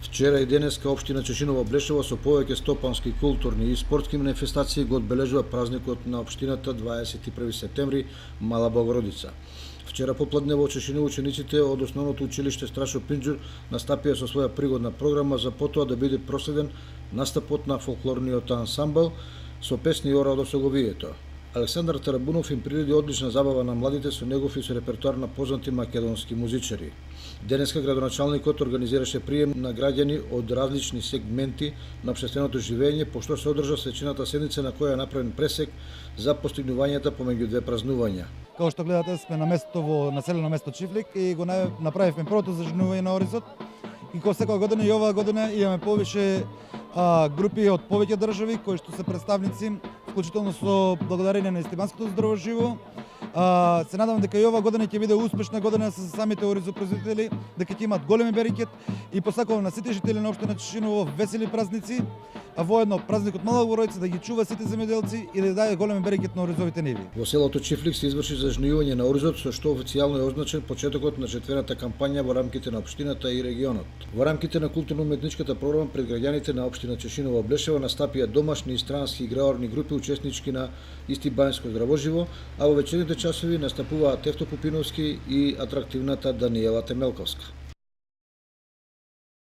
Вчера и денеска општина Чешиново Блешево со повеќе стопански, културни и спортски манифестации го одбележува празникот на општината 21 септември Мала Богородица. Вчера попладне во Чешиново учениците од основното училиште Страшо Пинџур настапија со своја пригодна програма за потоа да биде проследен настапот на фолклорниот ансамбл со песни и ора од Осоговието. Александар Тарабунов им приреди одлична забава на младите со негов и со репертоар на познати македонски музичари. Денеска градоначалникот организираше прием на граѓани од различни сегменти на општественото живење, пошто се одржа свечената седница на која е направен пресек за постигнувањата помеѓу две празнувања. Како што гледате, сме на место во населено место Чифлик и го направивме првото зажнување на Оризот. И како секоја година и оваа година имаме повише групи од повеќе држави кои што се представници, вклучително со благодарение на Истибанското здраво живо. Се надевам дека и оваа година ќе биде успешна година со самите оризопроизводители, дека ќе имаат големи берекет и посакувам на сите жители на општина Чешиново весели празници, а воедно празникот Мала Богородица да ги чува сите земјоделци и да даде големи берекет на оризовите ниви. Во селото Чифлик се изврши зажнивање на оризот, со што официјално е означен почетокот на четвртата кампања во рамките на општината и регионот. Во рамките на културно-уметничката програма пред граѓаните на општина Чешиново Блешево настапија домашни и странски играорни групи учеснички на Истибанско здравоживо, а во вечерните часови настапуваат Тефто Пупиновски и атрактивната Даниела Темелковска.